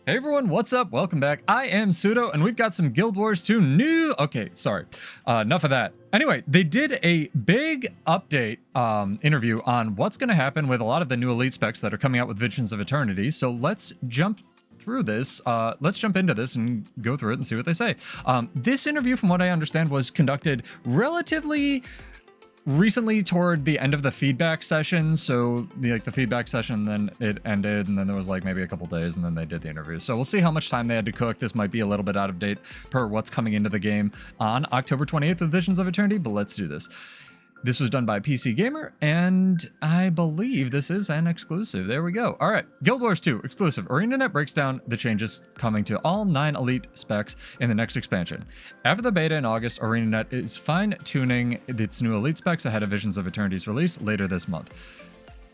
Hey everyone, what's up? Welcome back. I am Pseudo, and we've got some Guild Wars 2 new... Okay, sorry. Enough of that. Anyway, they did a big update interview on what's going to happen with a lot of the new elite specs that are coming out with Visions of Eternity. So let's jump through this. Let's jump into this and go through it and see what they say. This interview, from what I understand, was conducted relatively recently toward the end of the feedback session. So the feedback session, then it ended, and then there was like maybe a couple days, and then they did the interview. So we'll see how much time they had to cook. This might be a little bit out of date per what's coming into the game on October 28th with Visions of Eternity, but let's do this. This was done by PC Gamer, and I believe this is an exclusive. There we go. All right, Guild Wars 2 exclusive. ArenaNet breaks down the changes coming to all 9 elite specs in the next expansion. After the beta in August, ArenaNet is fine-tuning its new elite specs ahead of Visions of Eternity's release later this month.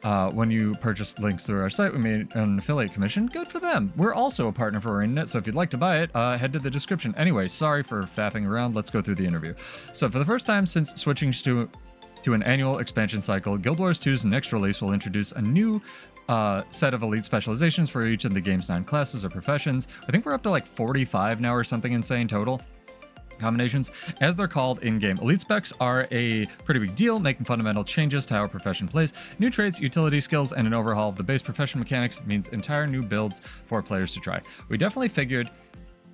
When you purchase links through our site, we made an affiliate commission. Good for them. We're also a partner for ArenaNet, so if you'd like to buy it, head to the description. Anyway, sorry for faffing around. Let's go through the interview. So for the first time since switching to an annual expansion cycle, Guild Wars 2's next release will introduce a new set of elite specializations for each of the game's 9 classes or professions. I think we're up to like 45 now or something insane total. Combinations, as they're called in-game. Elite specs are a pretty big deal, making fundamental changes to how a profession plays. New traits, utility skills, and an overhaul of the base profession mechanics means entire new builds for players to try. We definitely figured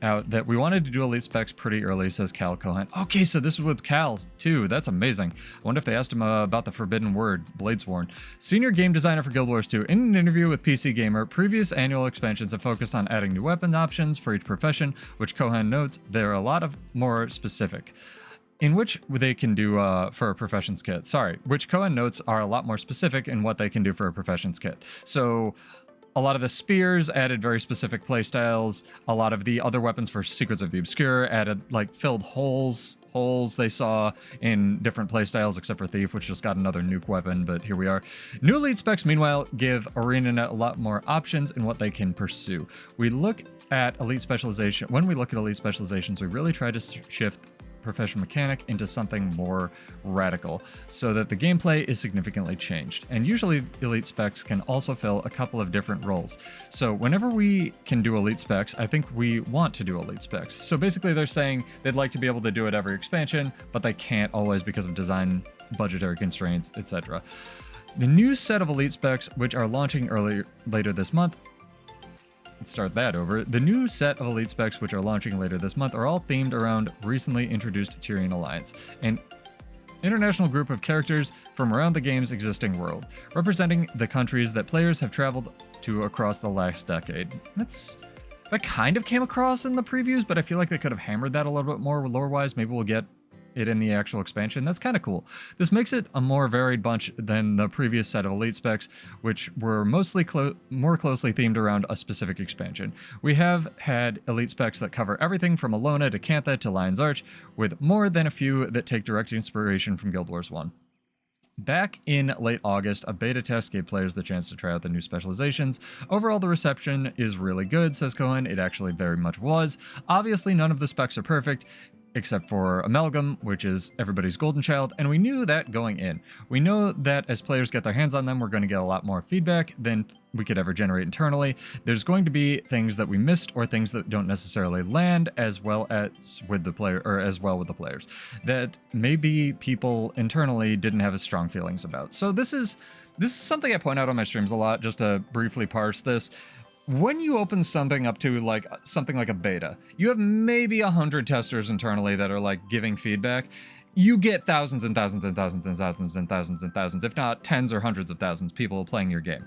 out that we wanted to do elite specs pretty early, says Cal Cohen. Okay, so this is with Cal too. That's amazing. I wonder if they asked him about the forbidden word, Bladesworn. Senior game designer for Guild Wars 2. In an interview with PC Gamer, previous annual expansions have focused on adding new weapon options for each profession, which Cohen notes they're a lot of more specific. In which they can do for a professions kit. Which Cohen notes are a lot more specific in what they can do for a professions kit. So a lot of the spears added very specific playstyles. A lot of the other weapons for Secrets of the Obscure added like filled holes they saw in different playstyles, except for Thief, which just got another nuke weapon, but here we are. New elite specs, meanwhile, give ArenaNet a lot more options in what they can pursue. When we look at elite specializations, we really try to shift profession mechanic into something more radical so that the gameplay is significantly changed. And usually elite specs can also fill a couple of different roles. So whenever we can do elite specs, I think we want to do elite specs. So basically they're saying they'd like to be able to do it every expansion, but they can't always because of design, budgetary constraints, etc. The new set of elite specs, which are launching later this month, let's start that over. The new set of elite specs, which are launching later this month, are all themed around recently introduced Tyrian Alliance, an international group of characters from around the game's existing world, representing the countries that players have traveled to across the last decade. That kind of came across in the previews, but I feel like they could have hammered that a little bit more lore-wise. Maybe we'll get it in the actual expansion. That's kind of cool. This makes it a more varied bunch than the previous set of elite specs, which were mostly more closely themed around a specific expansion. We have had elite specs that cover everything from Alona to Cantha to Lion's Arch, with more than a few that take direct inspiration from Guild Wars 1. Back in late August, a beta test gave players the chance to try out the new specializations. Overall, the reception is really good, says Cohen. It actually very much was. Obviously, none of the specs are perfect, except for Amalgam, which is everybody's golden child, and we knew that going in. We know that as players get their hands on them, we're going to get a lot more feedback than we could ever generate internally. There's going to be things that we missed or things that don't necessarily land as well with the players that maybe people internally didn't have as strong feelings about. So this is something I point out on my streams a lot, just to briefly parse this. When you open something up to like something like a beta, you have maybe 100 testers internally that are like giving feedback. You get thousands and thousands and thousands and thousands and thousands and thousands, if not tens or hundreds of thousands, people playing your game.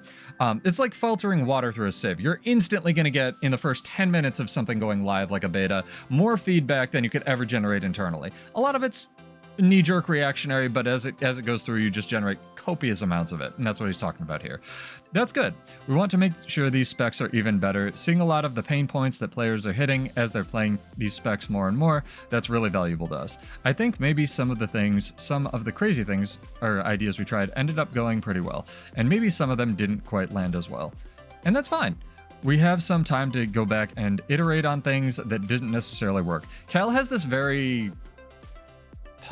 It's like filtering water through a sieve. You're instantly going to get, in the first 10 minutes of something going live like a beta, more feedback than you could ever generate internally. A lot of it's knee-jerk reactionary, but as it goes through, you just generate copious amounts of it, and that's what he's talking about here. That's good. We want to make sure these specs are even better. Seeing a lot of the pain points that players are hitting as they're playing these specs more and more, that's really valuable to us. I think maybe some of the crazy things or ideas we tried ended up going pretty well, and maybe some of them didn't quite land as well. And that's fine. We have some time to go back and iterate on things that didn't necessarily work. Cal has this very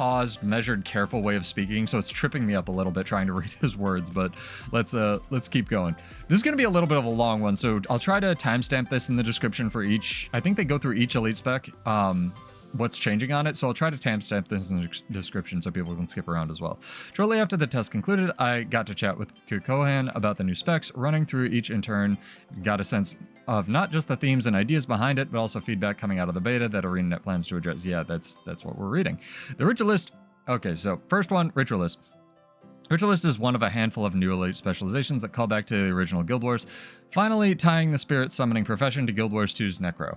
paused, measured, careful way of speaking, so it's tripping me up a little bit trying to read his words, but let's keep going. This is going to be a little bit of a long one, so I'll try to timestamp this in the description for each. I think they go through each elite spec, what's changing on it, so I'll try to timestamp this in the description so people can skip around as well. Shortly after the test concluded, I got to chat with Kohan about the new specs, running through each in turn, got a sense of not just the themes and ideas behind it, but also feedback coming out of the beta that ArenaNet plans to address. Yeah, that's what we're reading. The Ritualist. Okay, so first one, Ritualist. Ritualist is one of a handful of new elite specializations that call back to the original Guild Wars, finally tying the spirit summoning profession to Guild Wars 2's Necro.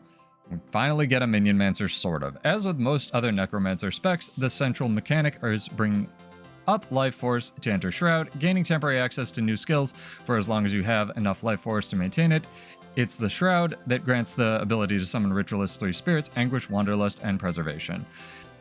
We finally get a Minionmancer, sort of. As with most other Necromancer specs, the central mechanic is bring up life force to enter Shroud, gaining temporary access to new skills for as long as you have enough life force to maintain it. It's the Shroud that grants the ability to summon Ritualist's 3 spirits, Anguish, Wanderlust, and Preservation.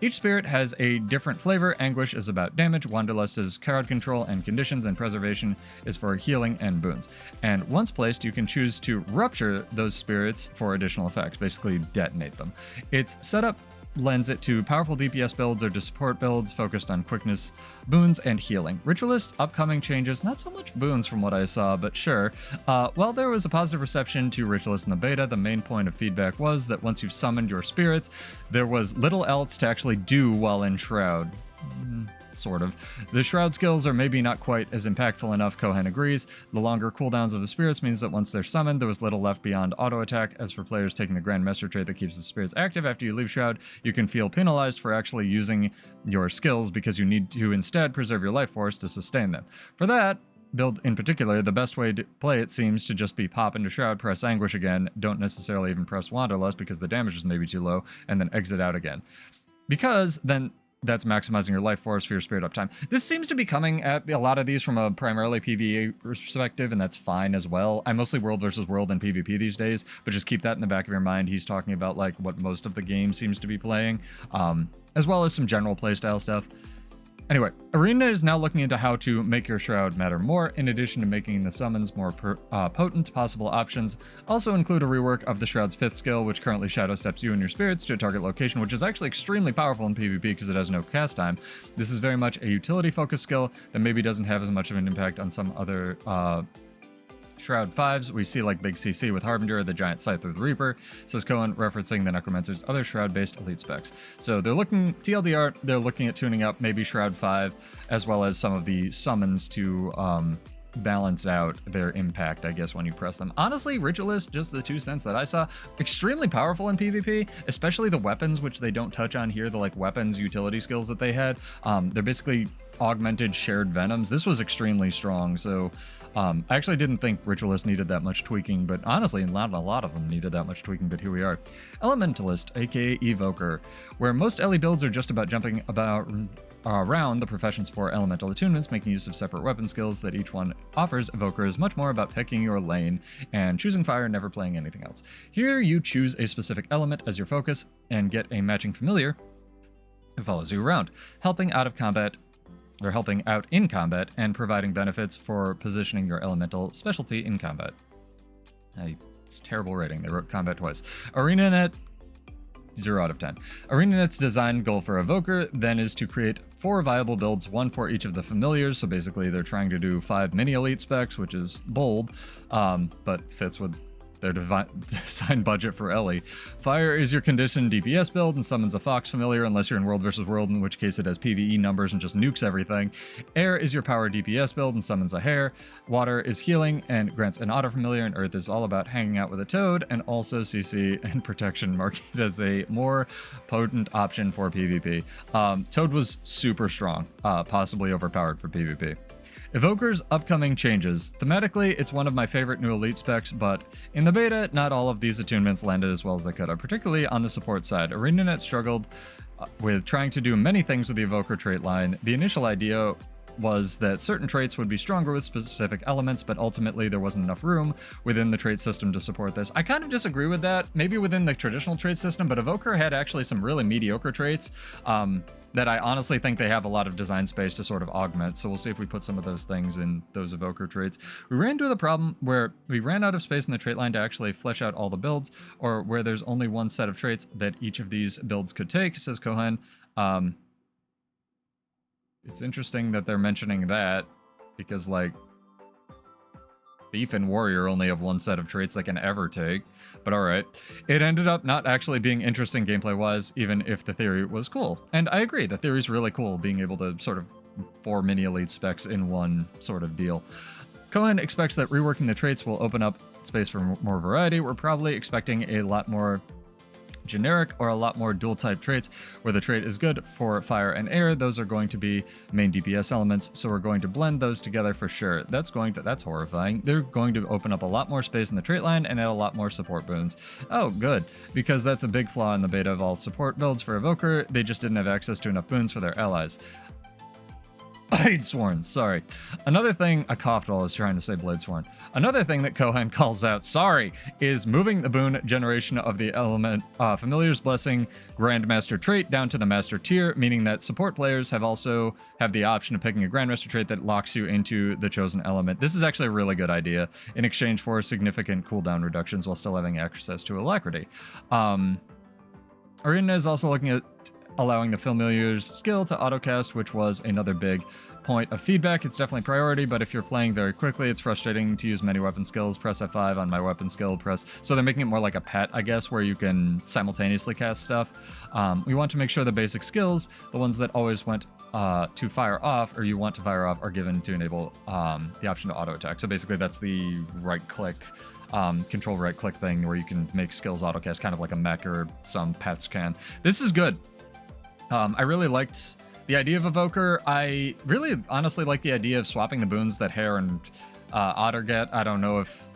Each spirit has a different flavor. Anguish is about damage, Wanderlust is crowd control and conditions, and Preservation is for healing and boons. And once placed, you can choose to rupture those spirits for additional effects, basically detonate them. Its setup lends it to powerful DPS builds or to support builds focused on quickness, boons, and healing. Ritualist upcoming changes, not so much boons from what I saw, but sure. While there was a positive reception to Ritualist in the beta, the main point of feedback was that once you've summoned your spirits, there was little else to actually do while in Shroud. Sort of. The Shroud skills are maybe not quite as impactful enough, Kohan agrees. The longer cooldowns of the spirits means that once they're summoned, there was little left beyond auto attack. As for players taking the Grand Mesmer trait that keeps the spirits active after you leave Shroud, you can feel penalized for actually using your skills because you need to instead preserve your life force to sustain them. For that build in particular, the best way to play it seems to just be pop into Shroud, press Anguish again, don't necessarily even press Wanderlust because the damage is maybe too low, and then exit out again. Because then that's maximizing your life force for your spirit uptime. This seems to be coming at a lot of these from a primarily PvE perspective, and that's fine as well. I'm mostly world versus world and PvP these days, but just keep that in the back of your mind. He's talking about like what most of the game seems to be playing, as well as some general playstyle stuff. Anyway, Arena is now looking into how to make your Shroud matter more, in addition to making the summons more potent. Possible options also include a rework of the Shroud's 5th skill, which currently shadow steps you and your spirits to a target location, which is actually extremely powerful in PvP because it has no cast time. This is very much a utility-focused skill that maybe doesn't have as much of an impact on some other Shroud 5s. We see like Big CC with Harbinger, the Giant Scythe with Reaper, says Cohen, referencing the Necromancer's other Shroud-based elite specs. So they're looking, TLDR, they're looking at tuning up maybe Shroud 5, as well as some of the summons to balance out their impact, I guess, when you press them. Honestly, Ritualist, just the 2 cents that I saw, extremely powerful in PvP, especially the weapons, which they don't touch on here, the like weapons utility skills that they had. They're basically augmented shared venoms. This was extremely strong, so I actually didn't think Ritualist needed that much tweaking, but honestly, not a lot of them needed that much tweaking, but here we are. Elementalist, aka Evoker, where most Ellie builds are just about jumping about around the professions for elemental attunements, making use of separate weapon skills that each one offers. Evoker is much more about picking your lane and choosing fire, never playing anything else. Here you choose a specific element as your focus and get a matching familiar who follows you around, helping out in combat and providing benefits for positioning your elemental specialty in combat. It's a terrible rating. They wrote combat twice. ArenaNet, 0 out of 10. ArenaNet's design goal for Evoker then is to create 4 viable builds, 1 for each of the familiars. So basically they're trying to do 5 mini elite specs, which is bold, but fits with their design budget for Ellie. Fire is your conditioned DPS build and summons a Fox familiar unless you're in World versus World, in which case it has PvE numbers and just nukes everything. Air is your power DPS build and summons a Hare. Water is healing and grants an auto familiar, and Earth is all about hanging out with a Toad, and also CC and protection market as a more potent option for PvP. Toad was super strong, possibly overpowered for PvP. Evoker's upcoming changes. Thematically, it's one of my favorite new elite specs, but in the beta, not all of these attunements landed as well as they could have, particularly on the support side. ArenaNet struggled with trying to do many things with the Evoker trait line. The initial idea was that certain traits would be stronger with specific elements, but ultimately there wasn't enough room within the trait system to support this. I kind of disagree with that, maybe within the traditional trait system, but Evoker had actually some really mediocre traits that I honestly think they have a lot of design space to sort of augment. So we'll see if we put some of those things in those Evoker traits. We ran into the problem where we ran out of space in the trait line to actually flesh out all the builds, or where there's only one set of traits that each of these builds could take, says Kohan. it's interesting that they're mentioning that, because, like, Thief and Warrior only have one set of traits they can ever take, but alright. It ended up not actually being interesting gameplay-wise, even if the theory was cool. And I agree, the theory's really cool, being able to sort of 4 mini-elite specs in one sort of deal. Cohen expects that reworking the traits will open up space for more variety. We're probably expecting a lot more generic or a lot more dual type traits where the trait is good for fire and air. Those are going to be main DPS elements, so we're going to blend those together for sure. That's horrifying. They're going to open up a lot more space in the trait line and add a lot more support boons. Oh, good, because that's a big flaw in the beta of all support builds for Evoker. They just didn't have access to enough boons for their allies. Bladesworn, sorry. Another thing, I coughed while I was trying to say Bladesworn. Another thing that Kohan calls out, sorry, is moving the boon generation of the Familiar's Blessing Grandmaster trait down to the Master tier, meaning that support players have the option of picking a Grandmaster trait that locks you into the chosen element. This is actually a really good idea in exchange for significant cooldown reductions while still having access to Alacrity. Arena is also looking at allowing the Familiar's skill to autocast, which was another big point of feedback. It's definitely priority, but if you're playing very quickly, it's frustrating to use many weapon skills. Press F5 on my weapon skill, so they're making it more like a pet, I guess, where you can simultaneously cast stuff. We want to make sure the basic skills, the ones that always went to fire off, or you want to fire off, are given to enable the option to auto attack. So basically that's the right click, control right click thing where you can make skills autocast, kind of like a mech or some pets can. This is good. I really liked the idea of Evoker. I really honestly like the idea of swapping the boons that Hare and Otter get. I don't know if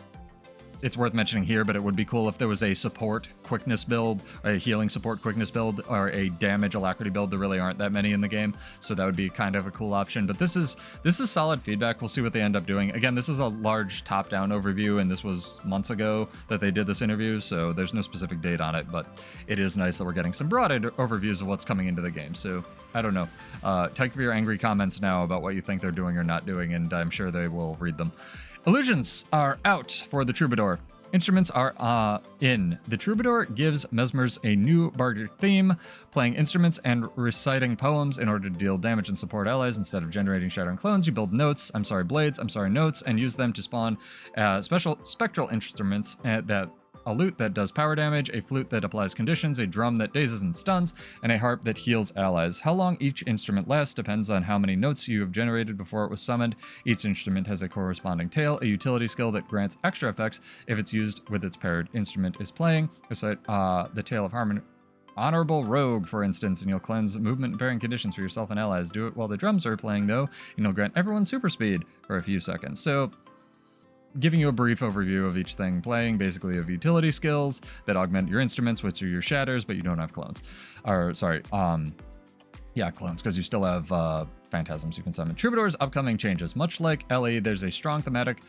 it's worth mentioning here, but it would be cool if there was a support quickness build, a healing support quickness build, or a damage alacrity build. There really aren't that many in the game, so that would be kind of a cool option. But this is solid feedback. We'll see what they end up doing. Again, this is a large top-down overview, and this was months ago that they did this interview, so there's no specific date on it, but it is nice that we're getting some broad overviews of what's coming into the game. So I don't know. Type your angry comments now about what you think they're doing or not doing, and I'm sure they will read them. Illusions are out for the Troubadour. Instruments are in. The Troubadour gives Mesmers a new bardic theme, playing instruments and reciting poems in order to deal damage and support allies. Instead of generating shattering clones, you build notes, notes, and use them to spawn special spectral instruments a lute that does power damage, a flute that applies conditions, a drum that dazes and stuns, and a harp that heals allies. How long each instrument lasts depends on how many notes you have generated before it was summoned. Each instrument has a corresponding tail, a utility skill that grants extra effects if it's used with its paired instrument is playing. Recite the Tale of Honorable Rogue, for instance, and you'll cleanse movement and pairing conditions for yourself and allies. Do it while the drums are playing, though, and you'll grant everyone super speed for a few seconds. So, giving you a brief overview of each thing playing, basically of utility skills that augment your instruments, which are your shatters, but you don't have clones. Or, sorry, yeah, clones, because you still have phantasms you can summon. Troubadour's upcoming changes. Much like Ellie, there's a strong thematic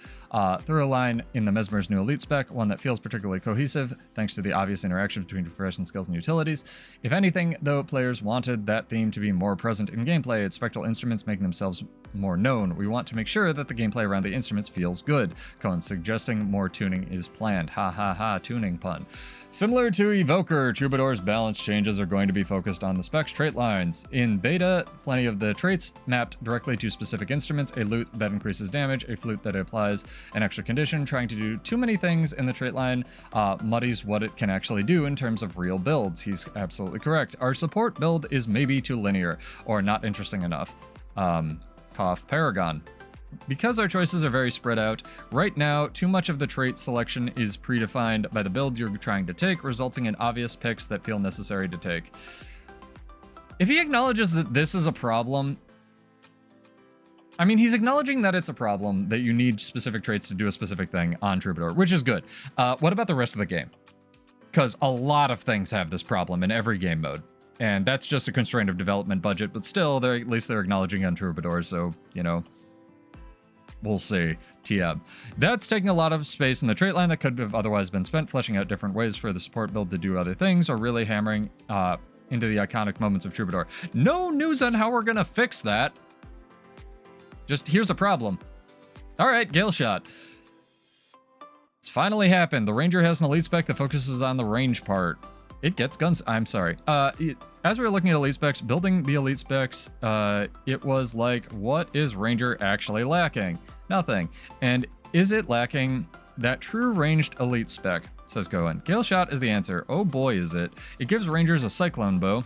through line in the Mesmer's new elite spec, one that feels particularly cohesive thanks to the obvious interaction between progression skills and utilities. If anything, though, players wanted that theme to be more present in gameplay, its spectral instruments making themselves more known. We want to make sure that the gameplay around the instruments feels good. Cohen's suggesting more tuning is planned. Ha ha ha, tuning pun. Similar to Evoker, Troubadour's balance changes are going to be focused on the specs trait lines. In beta, plenty of the traits mapped directly to specific instruments, a lute that increases damage, a flute that applies an extra condition. Trying to do too many things in the trait line muddies what it can actually do in terms of real builds. He's absolutely correct. Our support build is maybe too linear or not interesting enough. Cough Paragon. Because our choices are very spread out, right now, too much of the trait selection is predefined by the build you're trying to take, resulting in obvious picks that feel necessary to take. If he acknowledges that this is a problem, I mean, he's acknowledging that it's a problem, that you need specific traits to do a specific thing on Troubadour, which is good. What about the rest of the game? Because a lot of things have this problem in every game mode. And that's just a constraint of development budget, but still, at least they're acknowledging on Troubadour, so, you know, we'll see. TM. That's taking a lot of space in the trait line that could have otherwise been spent fleshing out different ways for the support build to do other things, or really hammering into the iconic moments of Troubadour. No news on how we're gonna fix that. Just here's a problem. All right, Galeshot. It's finally happened. The Ranger has an elite spec that focuses on the range part. it gets guns. I'm sorry. As we were looking at elite specs, building the elite specs, it was like, what is Ranger actually lacking? Nothing. And is it lacking that true ranged elite spec? Says Cohen. Galeshot is the answer. Oh boy, is it. It gives Rangers a Cyclone Bow,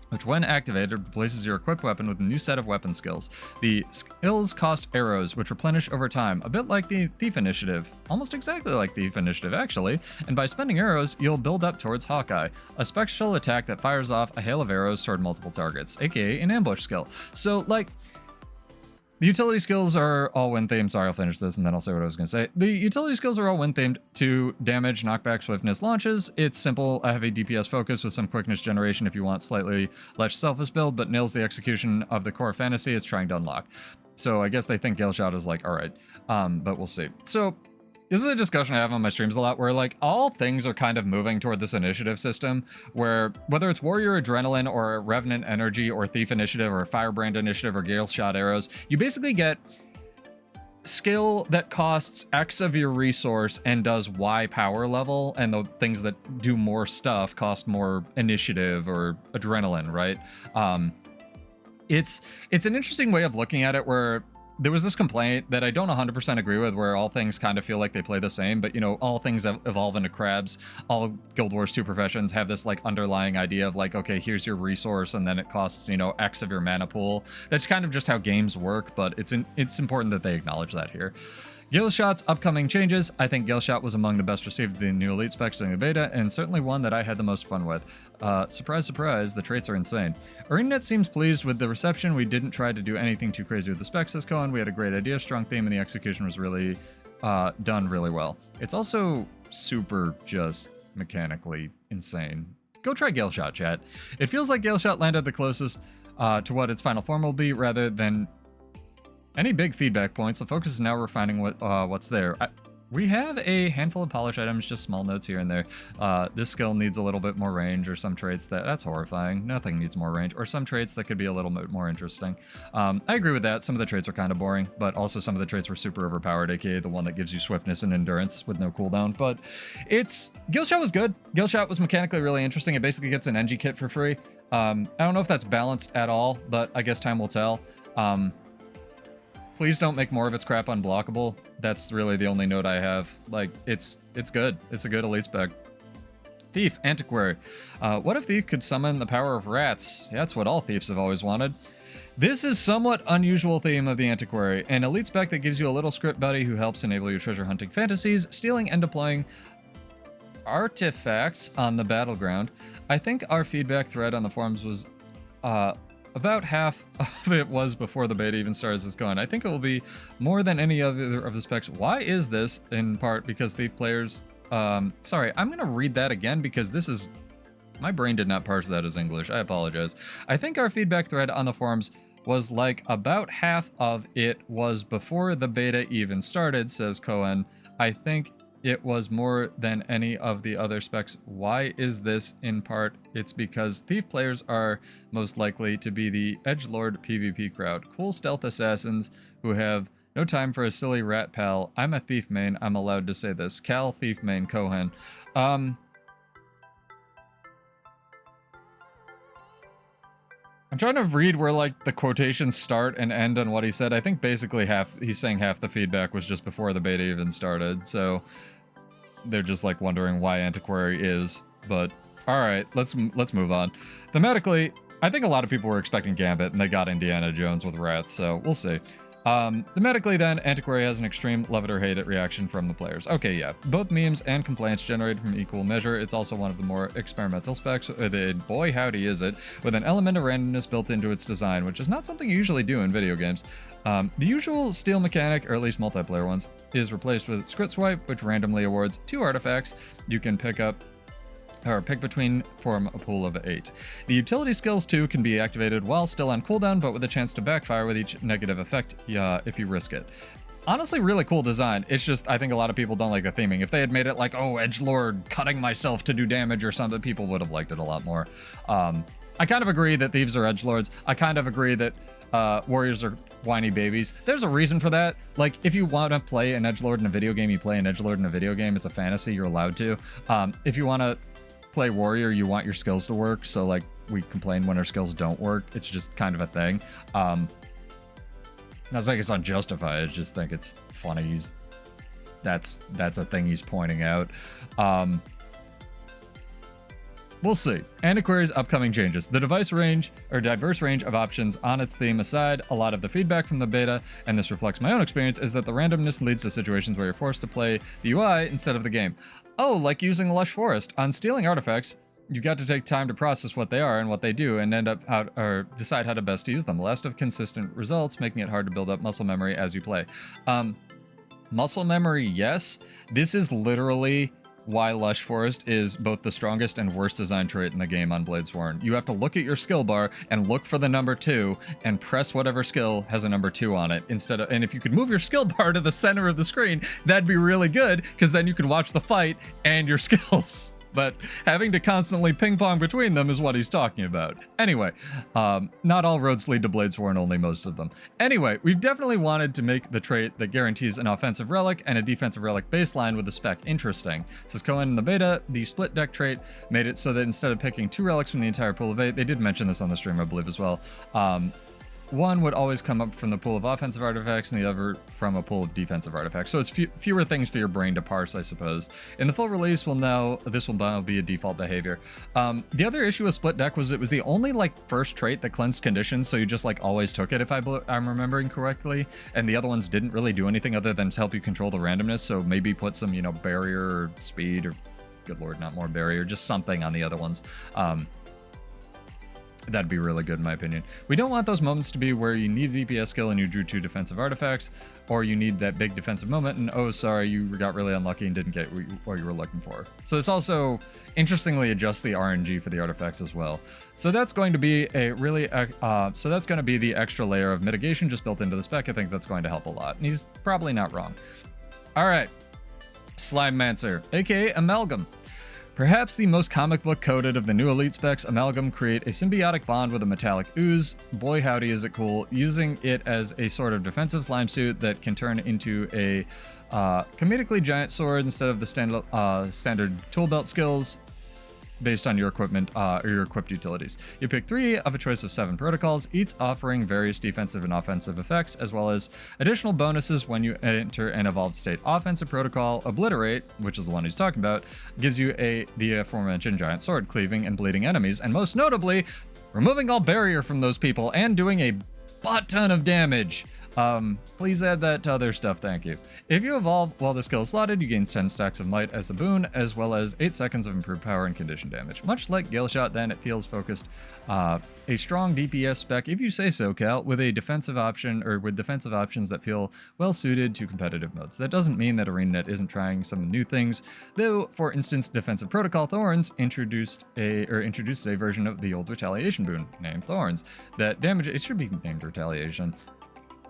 which when activated replaces your equipped weapon with a new set of weapon skills. The skills cost arrows, which replenish over time, a bit like the Thief Initiative. Almost exactly like Thief Initiative, actually. And by spending arrows, you'll build up towards Hawkeye, a special attack that fires off a hail of arrows toward multiple targets, aka an ambush skill. So, like, the utility skills are all wind-themed. Sorry, I'll finish this and then I'll say what I was going to say. The utility skills are all wind-themed to damage, knockback, swiftness, launches. It's simple, a heavy DPS focus with some quickness generation if you want slightly less selfish build, but nails the execution of the core fantasy it's trying to unlock. So I guess they think Galeshot is like, all right, but we'll see. So this is a discussion I have on my streams a lot where, like, all things are kind of moving toward this initiative system where whether it's Warrior Adrenaline or Revenant Energy or Thief Initiative or Firebrand Initiative or Galeshot Arrows, you basically get skill that costs X of your resource and does Y power level, and the things that do more stuff cost more initiative or adrenaline, right? It's an interesting way of looking at it where there was this complaint that I don't 100% agree with, where all things kind of feel like they play the same, but, you know, all things evolve into crabs. All Guild Wars 2 professions have this, like, underlying idea of, like, okay, here's your resource, and then it costs, you know, X of your mana pool. That's kind of just how games work, but it's important that they acknowledge that here. Galeshot's upcoming changes. I think Galeshot was among the best received in the new elite specs during the beta, and certainly one that I had the most fun with. Surprise, surprise, the traits are insane. ArenaNet seems pleased with the reception. We didn't try to do anything too crazy with the specs, says Cohen. We had a great idea, strong theme, and the execution was really done really well. It's also super just mechanically insane. Go try Galeshot, chat. It feels like Galeshot landed the closest to what its final form will be, rather than any big feedback points. The focus is now refining what's there. We have a handful of polish items, just small notes here and there. This skill needs a little bit more range, or some traits that's horrifying. Nothing needs more range, or some traits that could be a little bit more interesting. I agree with that. Some of the traits are kind of boring, but also some of the traits were super overpowered, aka the one that gives you swiftness and endurance with no cooldown. But Galeshot was good. Galeshot was mechanically really interesting. It basically gets an Engie kit for free. I don't know if that's balanced at all, but I guess time will tell. Please don't make more of its crap unblockable. That's really the only note I have. Like, it's good. It's a good elite spec. Thief, Antiquary. What if Thief could summon the power of rats? Yeah, that's what all thieves have always wanted. This is somewhat unusual theme of the Antiquary, an elite spec that gives you a little script buddy who helps enable your treasure hunting fantasies, stealing and deploying artifacts on the battleground. I think our feedback thread on the forums was about half of it was before the beta even starts is going. I think it will be more than any other of the specs. Why is this? In part because Thief players... sorry, I'm going to read that again because this is... My brain did not parse that as English. I apologize. I think our feedback thread on the forums was like about half of it was before the beta even started, says Cohen. I think it was more than any of the other specs. Why is this? In part, it's because Thief players are most likely to be the edgelord PvP crowd. Cool stealth assassins who have no time for a silly rat pal. I'm a Thief main, I'm allowed to say this. Cal Thief main Cohen. I'm trying to read where, like, the quotations start and end on what he said. I think basically he's saying half the feedback was just before the beta even started, so they're just, like, wondering why Antiquary is. But all right, let's move on. Thematically, I think a lot of people were expecting Gambit, and they got Indiana Jones with rats, so we'll see. Thematically then, Antiquary has an extreme love it or hate it reaction from the players. Okay, yeah, both memes and complaints generated from equal measure. It's also one of the more experimental specs. Boy howdy is it, with an element of randomness built into its design, which is not something you usually do in video games. The usual steal mechanic, or at least multiplayer ones, is replaced with script swipe, which randomly awards 2 artifacts you can pick between, form a pool of 8. The utility skills too can be activated while still on cooldown, but with a chance to backfire with each negative effect if you risk it. Honestly, really cool design. It's just, I think a lot of people don't like the theming. If they had made it like, oh, edgelord cutting myself to do damage or something, people would have liked it a lot more. I kind of agree that thieves are edgelords. I kind of agree that warriors are whiny babies. There's a reason for that. Like, if you want to play an edgelord in a video game, you play an edgelord in a video game. It's a fantasy. You're allowed to. If you want to play warrior, you want your skills to work. So like we complain when our skills don't work. It's just kind of a thing. Not like it's unjustified. I just think it's funny. That's a thing he's pointing out. We'll see. Antiquary's upcoming changes. The diverse range of options on its theme aside, a lot of the feedback from the beta, and this reflects my own experience, is that the randomness leads to situations where you're forced to play the UI instead of the game. Oh, like using Lush Forest. On stealing artifacts, you've got to take time to process what they are and what they do and decide how to best use them. Less of consistent results, making it hard to build up muscle memory as you play. Muscle memory, yes. This is literally why Lush Forest is both the strongest and worst design trait in the game on Bladesworn. You have to look at your skill bar and look for the number 2 and press whatever skill has a number 2 on it and if you could move your skill bar to the center of the screen, that'd be really good because then you can watch the fight and your skills. But having to constantly ping pong between them is what he's talking about. Anyway, not all roads lead to Bladesworn, only most of them. Anyway, we've definitely wanted to make the trait that guarantees an offensive relic and a defensive relic baseline with the spec interesting. Says Cohen in the beta, the split deck trait made it so that instead of picking 2 relics from the entire pool of 8, they did mention this on the stream, I believe, as well. One would always come up from the pool of offensive artifacts and the other from a pool of defensive artifacts. So it's fewer things for your brain to parse, I suppose. In the full release, this will now be a default behavior. The other issue with split deck was it was the only like first trait that cleansed conditions, so you just like always took it if I'm remembering correctly. And the other ones didn't really do anything other than to help you control the randomness. So maybe put some, barrier or speed or, good lord, not more barrier, just something on the other ones. That'd be really good in my opinion. We don't want those moments to be where you need a DPS skill and you drew 2 defensive artifacts, or you need that big defensive moment and oh sorry, you got really unlucky and didn't get what you were looking for. So this also interestingly adjusts the RNG for the artifacts as well. So that's going to be the extra layer of mitigation just built into the spec. I think that's going to help a lot, and he's probably not wrong. All right, Slimemancer, aka Amalgam. Perhaps the most comic book coded of the new elite specs, Amalgam create a symbiotic bond with a metallic ooze. Boy howdy is it cool, using it as a sort of defensive slime suit that can turn into a comedically giant sword instead of the standard tool belt skills based on your equipment or your equipped utilities. You pick 3 of a choice of 7 protocols, each offering various defensive and offensive effects, as well as additional bonuses when you enter an evolved state. Offensive protocol Obliterate, which is the one he's talking about, gives you the aforementioned giant sword, cleaving and bleeding enemies, and most notably, removing all barrier from those people and doing a butt ton of damage. Please add that to other stuff, thank you. If you evolve while the skill is slotted, you gain 10 stacks of might as a boon, as well as 8 seconds of improved power and condition damage. Much like Galeshot, then, it feels focused. A strong DPS spec, if you say so, Cal, with a defensive option, or with defensive options that feel well suited to competitive modes. That doesn't mean that ArenaNet isn't trying some new things, though, for instance, Defensive Protocol Thorns introduces a version of the old Retaliation boon, named Thorns, that damage, it should be named Retaliation,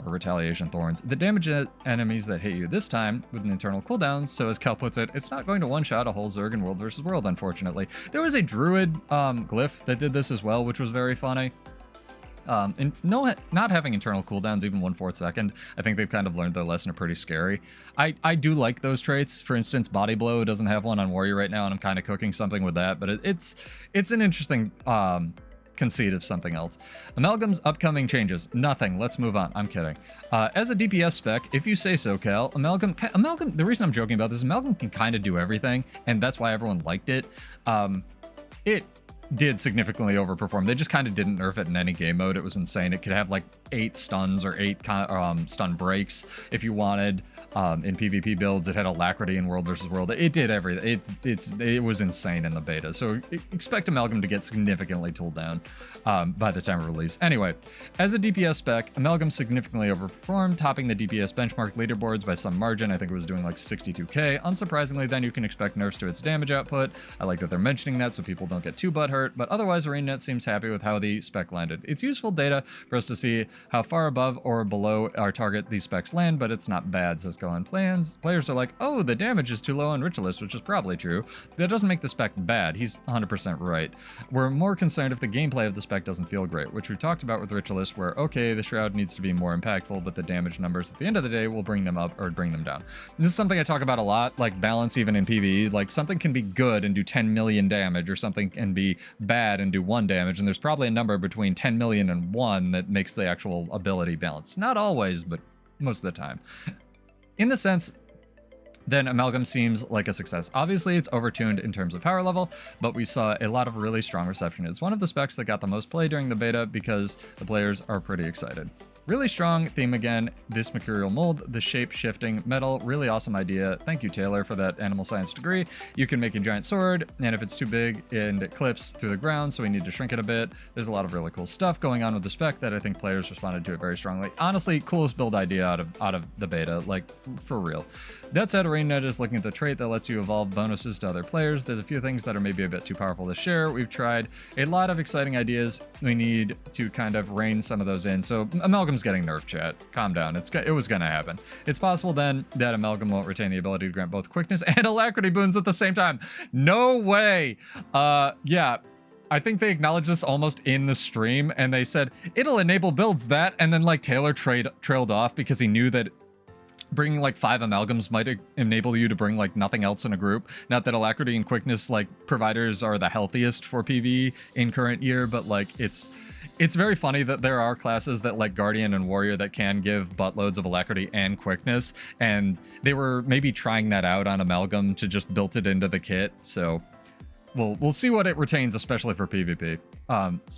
or Retaliation Thorns, that damage enemies that hit you, this time with an internal cooldown, so as Cal puts it, it's not going to one-shot a whole Zerg in World vs. World, unfortunately. There was a Druid glyph that did this as well, which was very funny. And not having internal cooldowns even 1/4 second, I think they've kind of learned their lesson are pretty scary. I do like those traits. For instance, Body Blow doesn't have one on Warrior right now, and I'm kind of cooking something with that, but it's an interesting conceit of something else. Amalgam's upcoming changes. Nothing. Let's move on. I'm kidding. As a DPS spec, if you say so, Cal, Amalgam, the reason I'm joking about this, Amalgam can kind of do everything, and that's why everyone liked it. It did significantly overperform. They just kind of didn't nerf it in any game mode. It was insane. It could have like 8 stuns or 8 stun breaks if you wanted. In PvP builds, it had Alacrity in World vs. World. It did everything. It was insane in the beta. So expect Amalgam to get significantly tooled down by the time of release. Anyway, as a DPS spec, Amalgam significantly overperformed, topping the DPS benchmark leaderboards by some margin. I think it was doing like 62k. Unsurprisingly, then you can expect nerfs to its damage output. I like that they're mentioning that so people don't get too butthurt. start, but otherwise ArenaNet seems happy with how the spec landed. It's useful data for us to see how far above or below our target these specs land, but it's not bad, says Gohan. Players are like, oh, the damage is too low on Ritualist, which is probably true. That doesn't make the spec bad. He's 100% right. We're more concerned if the gameplay of the spec doesn't feel great, which we've talked about with Ritualist, where, okay, the Shroud needs to be more impactful, but the damage numbers at the end of the day will bring them up or bring them down. And this is something I talk about a lot, like balance even in PvE. Like, something can be good and do 10 million damage, or something can be bad and do 1 damage, and there's probably a number between 10 million and 1 that makes the actual ability balance. Not always, but most of the time. In the sense, then Amalgam seems like a success. Obviously, it's overtuned in terms of power level, but we saw a lot of really strong reception. It's one of the specs that got the most play during the beta because the players are pretty excited. Really strong theme again, this mercurial mold, the shape-shifting metal, really awesome idea. Thank you, Taylor, for that animal science degree. You can make a giant sword, and if it's too big and it clips through the ground, so we need to shrink it a bit. There's a lot of really cool stuff going on with the spec that I think players responded to it very strongly. Honestly, coolest build idea out of the beta, like, for real. That said, ArenaNet is looking at the trait that lets you evolve bonuses to other players. There's a few things that are maybe a bit too powerful to share. We've tried a lot of exciting ideas. We need to kind of rein some of those in. So Amalgam's getting nerfed, chat. Calm down. It was going to happen. It's possible then that Amalgam won't retain the ability to grant both quickness and alacrity boons at the same time. No way. Yeah. I think they acknowledged this almost in the stream, and they said, it'll enable builds that, and then like Taylor trailed off because he knew that bringing like 5 amalgams might enable you to bring like nothing else in a group. Not that alacrity and quickness like providers are the healthiest for PvE in current year, but like it's very funny that there are classes that like Guardian and Warrior that can give buttloads of alacrity and quickness, and they were maybe trying that out on Amalgam to just build it into the kit. So we'll see what it retains, especially for PvP.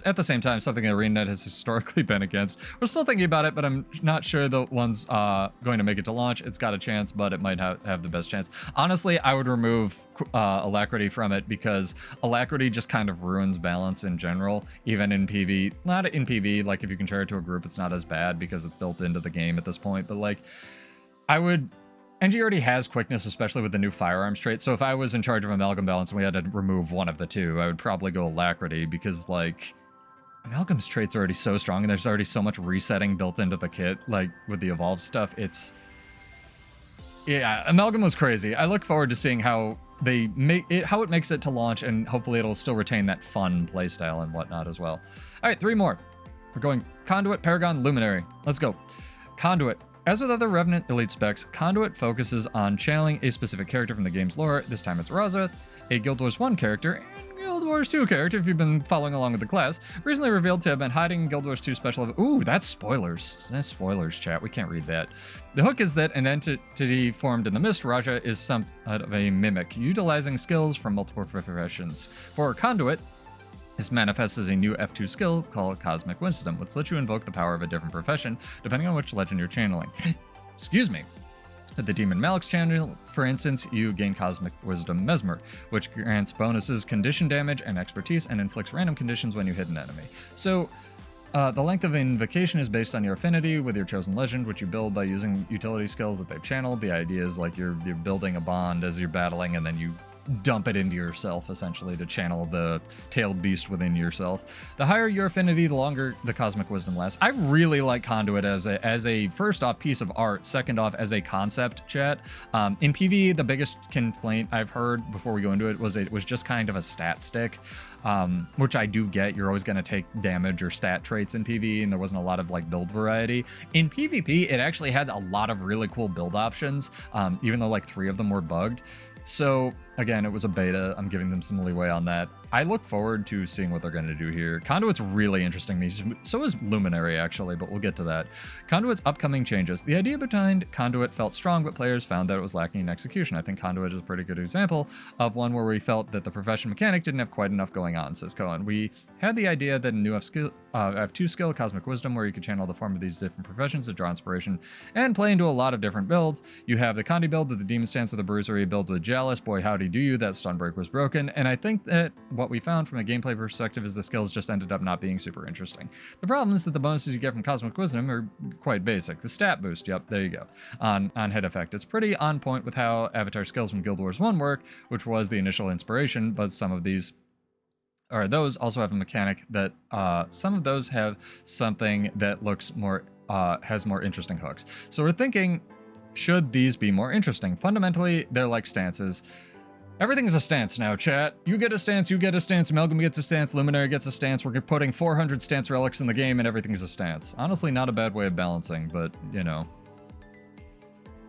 At the same time, something that ArenaNet has historically been against. We're still thinking about it, but I'm not sure the one's going to make it to launch. It's got a chance, but it might have the best chance. Honestly, I would remove alacrity from it because alacrity just kind of ruins balance in general, even in PvE. Not in PvE, like if you can share it to a group, it's not as bad because it's built into the game at this point, but like I would... NG already has quickness, especially with the new firearms trait. So if I was in charge of Amalgam balance and we had to remove one of the two, I would probably go alacrity because, like, Amalgam's trait's already so strong and there's already so much resetting built into the kit, like, with the evolved stuff. Yeah, Amalgam was crazy. I look forward to seeing how they make it, how it makes it to launch, and hopefully it'll still retain that fun playstyle and whatnot as well. All right, 3 more. We're going Conduit, Paragon, Luminary. Let's go. Conduit. As with other Revenant elite specs, Conduit focuses on channeling a specific character from the game's lore. This time it's Raza, a Guild Wars 1 character, and Guild Wars 2 character if you've been following along with the class. Recently revealed to have been hiding in Guild Wars 2 special... Ooh, that's spoilers. That's spoilers, chat. We can't read that. The hook is that an entity formed in the mist, Raja, is somewhat of a mimic, utilizing skills from multiple professions. For Conduit, this manifests as a new F2 skill called Cosmic Wisdom, which lets you invoke the power of a different profession, depending on which legend you're channeling. Excuse me. At the Demon Malik's channel, for instance, you gain Cosmic Wisdom Mesmer, which grants bonuses, condition damage, and expertise, and inflicts random conditions when you hit an enemy. So, the length of invocation is based on your affinity with your chosen legend, which you build by using utility skills that they've channeled. The idea is like you're building a bond as you're battling, and then you dump it into yourself, essentially, to channel the tailed beast within yourself. The higher your affinity, the longer the Cosmic Wisdom lasts. I really like Conduit as a first off piece of art, second off as a concept, chat. In PvE, the biggest complaint I've heard before we go into it was just kind of a stat stick, which I do get. You're always going to take damage or stat traits in PvE, and there wasn't a lot of like build variety. In PvP, it actually had a lot of really cool build options, even though like 3 of them were bugged. So again, it was a beta. I'm giving them some leeway on that. I look forward to seeing what they're going to do here. Conduit's really interesting to me. So is Luminary, actually, but we'll get to that. Conduit's upcoming changes. The idea behind Conduit felt strong, but players found that it was lacking in execution. I think Conduit is a pretty good example of one where we felt that the profession mechanic didn't have quite enough going on, says Cohen. We had the idea that a new F2 skill, Cosmic Wisdom, where you could channel the form of these different professions to draw inspiration and play into a lot of different builds. You have the Condi build with the Demon Stance of the Bruiser build with Jealous. Boy, howdy do you. That stun break was broken. And I think that what we found from a gameplay perspective is the skills just ended up not being super interesting. The problem is that the bonuses you get from Cosmic Wisdom are quite basic. The stat boost, yep, there you go, on head effect. It's pretty on point with how Avatar skills from Guild Wars 1 work, which was the initial inspiration, but some of these or those also have a mechanic that some of those have something that looks more, has more interesting hooks. So we're thinking, should these be more interesting? Fundamentally, they're like stances. Everything's a stance now, chat. You get a stance, you get a stance, Amalgam gets a stance, Luminary gets a stance. We're putting 400 stance relics in the game and everything's a stance. Honestly, not a bad way of balancing, but, you know,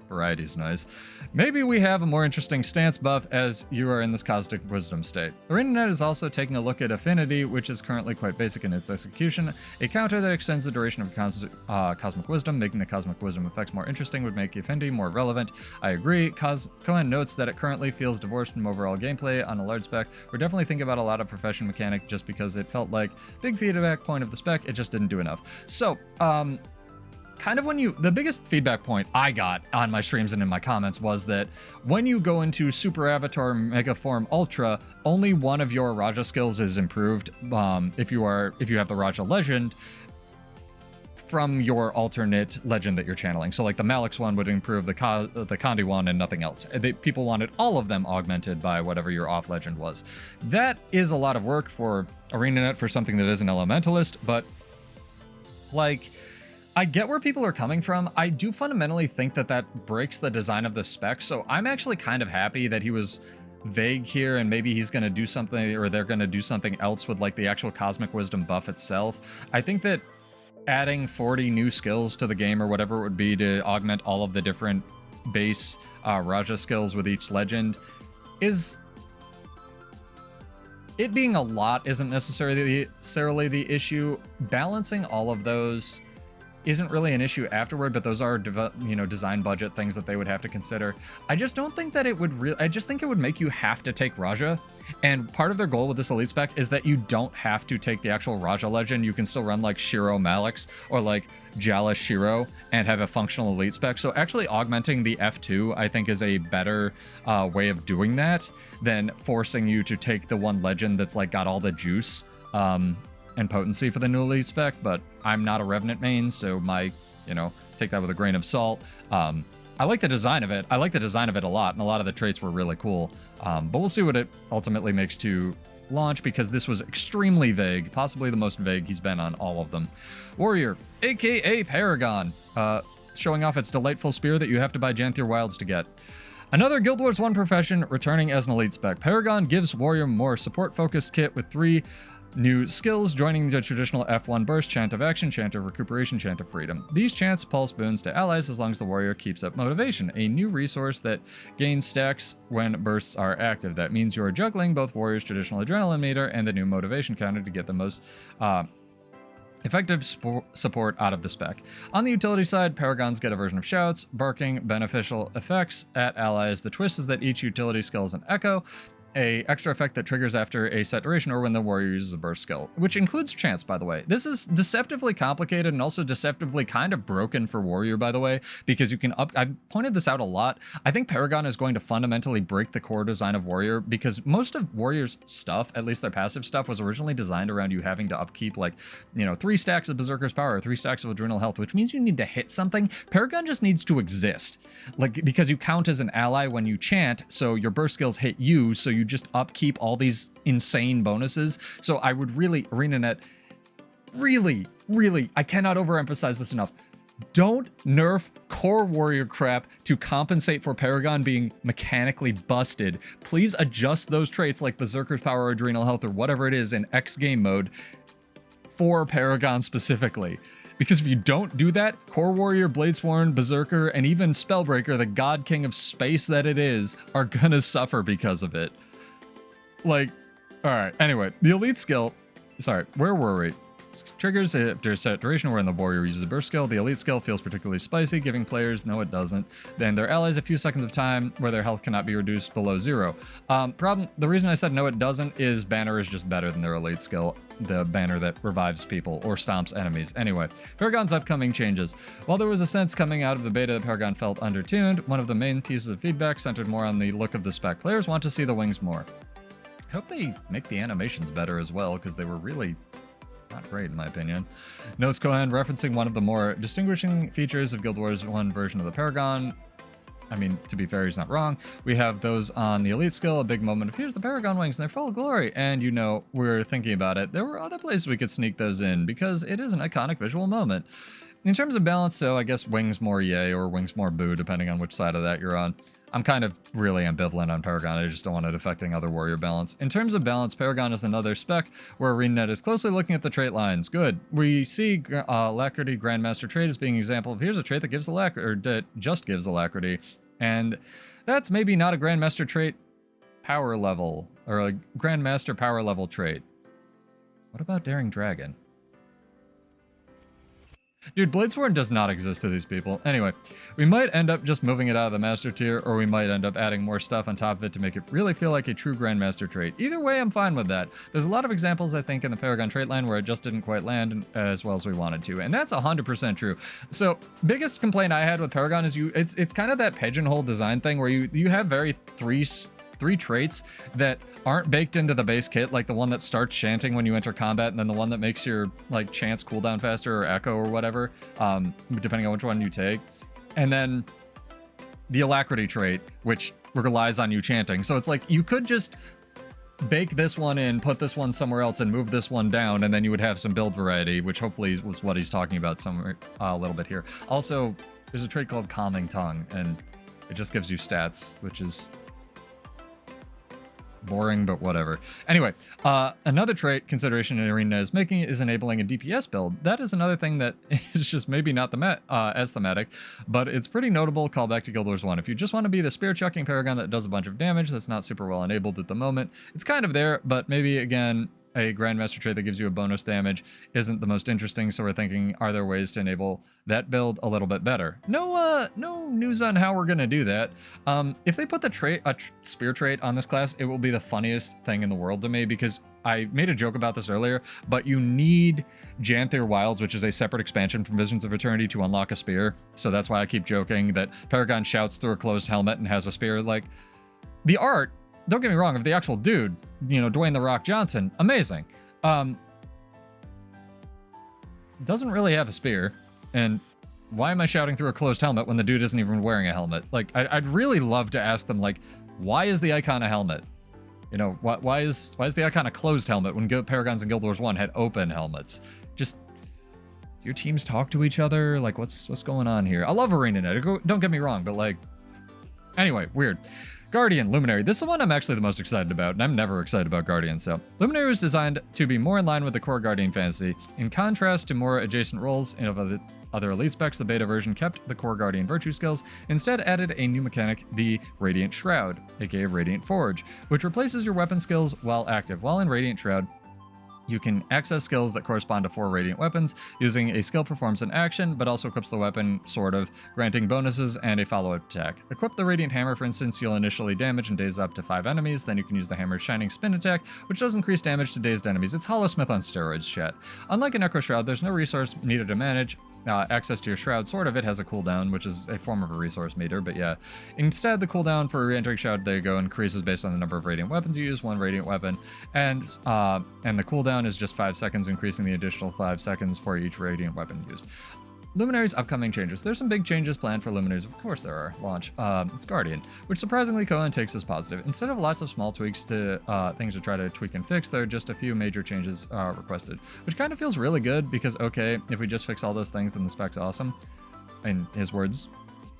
variety's nice. Maybe we have a more interesting stance buff as you are in this Cosmic Wisdom state. ArenaNet is also taking a look at Affinity, which is currently quite basic in its execution. A counter that extends the duration of Cosmic Wisdom, making the Cosmic Wisdom effects more interesting would make Affinity more relevant. I agree. Cohen notes that it currently feels divorced from overall gameplay on a large spec. We're definitely thinking about a lot of profession mechanic just because it felt like big feedback point of the spec, it just didn't do enough. So, kind of the biggest feedback point I got on my streams and in my comments was that when you go into Super Avatar Mega Form Ultra, only one of your Raja skills is improved if you have the Raja Legend from your alternate legend that you're channeling. So like the Malix one would improve the Conduit one and nothing else. People wanted all of them augmented by whatever your off legend was. That is a lot of work for ArenaNet for something that is an Elementalist, but like, I get where people are coming from. I do fundamentally think that that breaks the design of the spec, so I'm actually kind of happy that he was vague here, and maybe he's going to do something, or they're going to do something else with like the actual Cosmic Wisdom buff itself. I think that adding 40 new skills to the game or whatever it would be to augment all of the different base Raja skills with each legend is... It being a lot isn't necessarily the issue. Balancing all of those isn't really an issue afterward, but those are design budget things that they would have to consider. I just don't think that it would I just think it would make you have to take Raja, and part of their goal with this elite spec is that you don't have to take the actual Raja legend. You can still run like Shiro Malix or like Jala Shiro and have a functional elite spec. So actually augmenting the F2 I think is a better way of doing that than forcing you to take the one legend that's like got all the juice and potency for the new elite spec, but I'm not a Revenant main, so take that with a grain of salt. I like the design of it. I like the design of it a lot, and a lot of the traits were really cool. But we'll see what it ultimately makes to launch, because this was extremely vague, possibly the most vague he's been on all of them. Warrior, aka Paragon, showing off its delightful spear that you have to buy Janthier Wilds to get. Another Guild Wars 1 profession returning as an elite spec. Paragon gives Warrior more support-focused kit with 3 new skills, joining the traditional F1 burst, Chant of Action, Chant of Recuperation, Chant of Freedom. These chants pulse boons to allies as long as the warrior keeps up motivation, a new resource that gains stacks when bursts are active. That means you are juggling both warrior's traditional adrenaline meter and the new motivation counter to get the most effective support out of the spec. On the utility side, Paragons get a version of Shouts, barking beneficial effects at allies. The twist is that each utility skill is an echo, a extra effect that triggers after a set duration or when the warrior uses a burst skill, which includes chance, by the way. This is deceptively complicated and also deceptively kind of broken for warrior, by the way, because you can I've pointed this out a lot. I think Paragon is going to fundamentally break the core design of warrior, because most of warrior's stuff, at least their passive stuff, was originally designed around you having to upkeep 3 stacks of Berserker's Power or 3 stacks of Adrenal Health, which means you need to hit something. Paragon just needs to exist, because you count as an ally when you chant, so your burst skills hit you, so you just upkeep all these insane bonuses. So I would really, ArenaNet, really, I cannot overemphasize this enough. Don't nerf core warrior crap to compensate for Paragon being mechanically busted. Please adjust those traits like Berserker's Power, Adrenal Health, or whatever it is in X game mode for Paragon specifically. Because if you don't do that, Core Warrior, Bladesworn, Berserker, and even Spellbreaker, the God King of Space that it is, are gonna suffer because of it. Alright, anyway, the elite skill, sorry, where were we? Triggers after a set duration when the warrior uses a burst skill. The elite skill feels particularly spicy, giving players, no it doesn't, then their allies a few seconds of time where their health cannot be reduced below 0. The reason I said no it doesn't is Banner is just better than their elite skill, the banner that revives people or stomps enemies. Anyway, Paragon's upcoming changes. While there was a sense coming out of the beta that Paragon felt undertuned, one of the main pieces of feedback centered more on the look of the spec. Players want to see the wings more. I hope they make the animations better as well, because they were really not great in my opinion. Notes Cohen referencing one of the more distinguishing features of Guild Wars 1 version of the Paragon I mean, to be fair, he's not wrong. We have those on the elite skill, a big moment of here's the Paragon wings and they're full of glory. And you know, we're thinking about it. There were other places we could sneak those in because it is an iconic visual moment. In terms of balance, so I guess wings more yay or wings more boo, depending on which side of that you're on. I'm kind of really ambivalent on Paragon. I just don't want it affecting other warrior balance. In terms of balance, Paragon is another spec where ArenaNet is closely looking at the trait lines. Good. We see Alacrity Grandmaster trait as being an example of here's a trait that gives or that just gives Alacrity. And that's maybe not a Grandmaster trait power level or a Grandmaster power level trait. What about Daring Dragon? Dude, Bladesworn does not exist to these people. Anyway, we might end up just moving it out of the master tier, or we might end up adding more stuff on top of it to make it really feel like a true Grandmaster trait. Either way, I'm fine with that. There's a lot of examples, I think, in the Paragon trait line where it just didn't quite land as well as we wanted to, and that's 100% true. So, biggest complaint I had with Paragon is it's kind of that pigeonhole design thing where you have three traits that aren't baked into the base kit, like the one that starts chanting when you enter combat, and then the one that makes your like chants cooldown faster or echo or whatever, depending on which one you take, and then the Alacrity trait, which relies on you chanting. So it's like you could just bake this one in, put this one somewhere else, and move this one down, and then you would have some build variety, which hopefully was what he's talking about somewhere a little bit here. Also, there's a trait called Calming Tongue, and it just gives you stats, which is boring, but whatever. Anyway, another trait consideration in Arena is making is enabling a DPS build. That is another thing that is just maybe not as thematic, but it's pretty notable. Callback to Guild Wars 1. If you just want to be the spear chucking Paragon that does a bunch of damage, that's not super well enabled at the moment. It's kind of there, but maybe again, a Grandmaster trait that gives you a bonus damage isn't the most interesting, so we're thinking, are there ways to enable that build a little bit better? No news on how we're gonna do that. If they put the spear trait on this class, it will be the funniest thing in the world to me, because I made a joke about this earlier, but you need Janthir Wilds, which is a separate expansion from Visions of Eternity, to unlock a spear. So that's why I keep joking that Paragon shouts through a closed helmet and has a spear. Like, the art, don't get me wrong, of the actual dude, you know, Dwayne "The Rock" Johnson, amazing. Doesn't really have a spear, and why am I shouting through a closed helmet when the dude isn't even wearing a helmet? Like, I'd really love to ask them, like, why is the icon a helmet? You know, why is the icon a closed helmet when Paragons and Guild Wars 1 had open helmets? Just, do your teams talk to each other? Like, what's going on here? I love ArenaNet, don't get me wrong, but like, anyway, weird. Guardian, Luminary. This is the one I'm actually the most excited about, and I'm never excited about Guardian, so. Luminary was designed to be more in line with the core Guardian fantasy. In contrast to more adjacent roles in other elite specs, the beta version kept the core Guardian virtue skills, instead added a new mechanic, the Radiant Shroud, aka Radiant Forge, which replaces your weapon skills while active. While in Radiant Shroud, you can access skills that correspond to 4 Radiant weapons using a skill performs an action, but also equips the weapon, sort of, granting bonuses and a follow-up attack. Equip the Radiant Hammer, for instance, you'll initially damage and daze up to 5 enemies, then you can use the Hammer's Shining Spin attack, which does increase damage to dazed enemies. It's Hollowsmith on steroids, chat. Unlike a Necro Shroud, there's no resource needed to manage. Access to your Shroud, sort of, it has a cooldown, which is a form of a resource meter, but yeah. Instead, the cooldown for re-entering Shroud, there you go, increases based on the number of Radiant weapons you use, 1 Radiant weapon, and the cooldown is just 5 seconds, increasing the additional 5 seconds for each Radiant weapon used. Luminary's upcoming changes. There's some big changes planned for Luminaries. Of course there are. Launch. It's Guardian, which surprisingly Cohen takes as positive. Instead of lots of small tweaks to things to try to tweak and fix, there are just a few major changes requested, which kind of feels really good because, okay, if we just fix all those things, then the spec's awesome. In his words,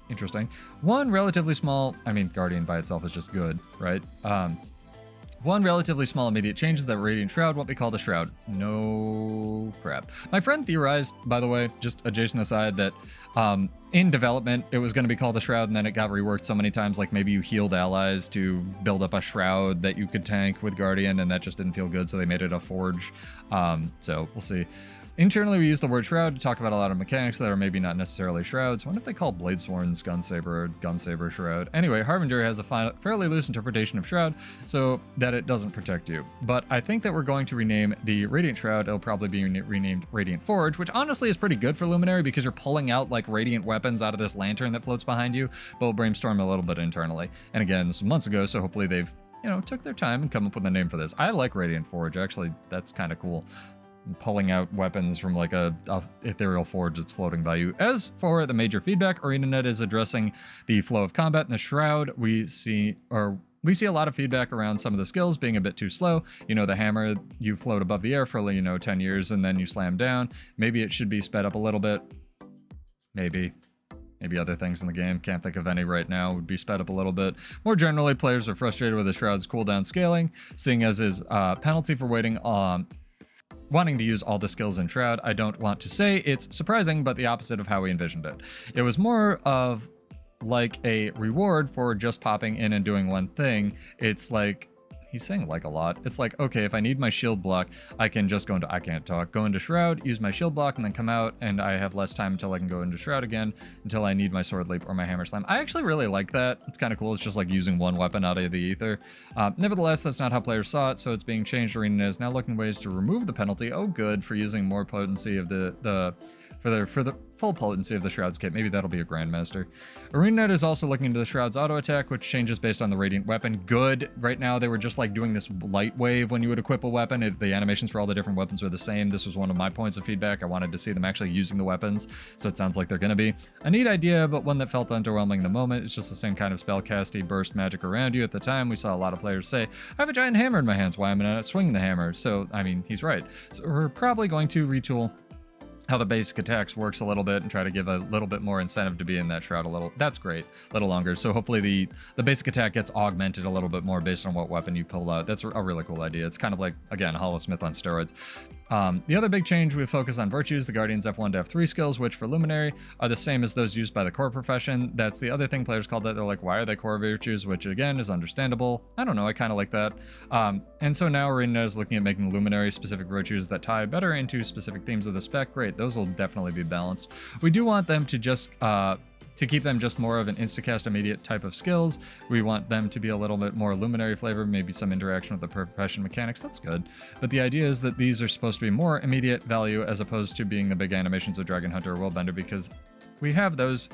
interesting. One relatively small, I mean, Guardian by itself is just good, right? One relatively small immediate change is that Radiant Shroud won't be called a Shroud. No crap. My friend theorized, by the way, just adjacent aside, that in development it was going to be called a Shroud, and then it got reworked so many times, like maybe you healed allies to build up a Shroud that you could tank with Guardian, and that just didn't feel good, so they made it a Forge. So we'll see. Internally, we use the word Shroud to talk about a lot of mechanics that are maybe not necessarily Shrouds. What if they call Bladesworn's Gunsaber or Gunsaber Shroud? Anyway, Harbinger has a fairly loose interpretation of Shroud, so that it doesn't protect you. But I think that we're going to rename the Radiant Shroud. It'll probably be renamed Radiant Forge, which honestly is pretty good for Luminary because you're pulling out like Radiant weapons out of this lantern that floats behind you, but we'll brainstorm a little bit internally. And again, this was months ago, so hopefully they've, you know, took their time and come up with a name for this. I like Radiant Forge, actually. That's kind of cool. pulling out weapons from like a ethereal forge that's floating by you. As for the major feedback, ArenaNet is addressing the flow of combat in the Shroud. We see a lot of feedback around some of the skills being a bit too slow. You know, the hammer, you float above the air for, you know, 10 years and then you slam down. Maybe it should be sped up a little bit. Maybe other things in the game, can't think of any right now, would be sped up a little bit. More generally, players are frustrated with the Shroud's cooldown scaling, seeing as his penalty for waiting on wanting to use all the skills in Shroud. I don't want to say it's surprising, but the opposite of how we envisioned it. It was more of like a reward for just popping in and doing one thing. It's like, he's saying like a lot. It's like, okay, if I need my shield block, I can just go into Shroud, use my shield block, and then come out, and I have less time until I can go into Shroud again, until I need my sword leap or my hammer slam. I actually really like that. It's kind of cool. It's just like using one weapon out of the ether. Nevertheless, that's not how players saw it, so it's being changed. Arena is now looking at ways to remove the penalty. Oh, good, for using more potency of for the full potency of the Shroud's kit. Maybe that'll be a Grandmaster. ArenaNet is also looking into the Shroud's auto attack, which changes based on the Radiant weapon. Good. Right now, they were just like doing this light wave when you would equip a weapon. The animations for all the different weapons were the same. This was one of my points of feedback. I wanted to see them actually using the weapons, so it sounds like they're going to be. A neat idea, but one that felt underwhelming in the moment. It's just the same kind of spellcasty burst magic around you. At the time, we saw a lot of players say, I have a giant hammer in my hands. Why am I not swinging the hammer? So, I mean, he's right. So we're probably going to retool how the basic attacks works a little bit and try to give a little bit more incentive to be in that Shroud a little. That's great. A little longer. So hopefully the basic attack gets augmented a little bit more based on what weapon you pull out. That's a really cool idea. It's kind of like, again, Hollow Smith on steroids. The other big change, we focus on virtues, the Guardian's F1 to F3 skills, which for Luminary are the same as those used by the core profession. That's the other thing players called that. They're like, why are they core virtues? Which again is understandable. I don't know. I kind of like that. And so now Arena is looking at making Luminary specific virtues that tie better into specific themes of the spec. Great. Those will definitely be balanced. We do want them to just to keep them just more of an instacast immediate type of skills. We want them to be a little bit more Luminary flavor, maybe some interaction with the profession mechanics. That's good. But the idea is that these are supposed to be more immediate value as opposed to being the big animations of Dragon Hunter or Worldbender, because we have those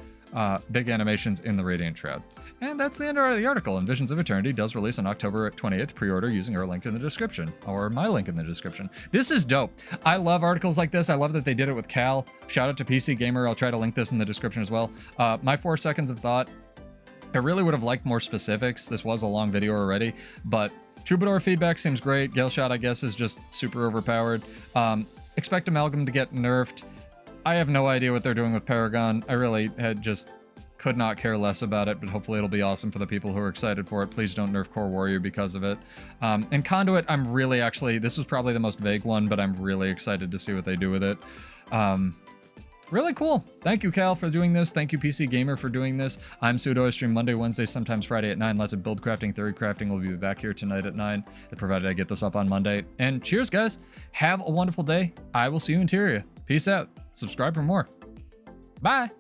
big animations in the Radiant Shroud. And that's the end of the article. And Visions of Eternity does release on October 28th. Pre-order using our link in the description, or my link in the description. This is dope. I love articles like this. I love that they did it with Cal. Shout out to PC Gamer. I'll try to link this in the description as well. My 4 seconds of thought. I really would have liked more specifics. This was a long video already, but Troubadour feedback seems great. Galeshot, I guess, is just super overpowered. Expect Amalgam to get nerfed. I have no idea what they're doing with Paragon. I really could not care less about it, but hopefully it'll be awesome for the people who are excited for it. Please don't nerf Core Warrior because of it. And Conduit, I'm really this was probably the most vague one, but I'm really excited to see what they do with it. Really cool. Thank you, Cal, for doing this. Thank you, PC Gamer, for doing this. I'm Pseudo. I stream Monday, Wednesday, sometimes Friday at 9. Lots of build crafting, theory crafting. We'll be back here tonight at 9, provided I get this up on Monday. And cheers, guys. Have a wonderful day. I will see you in Tyria. Peace out. Subscribe for more. Bye.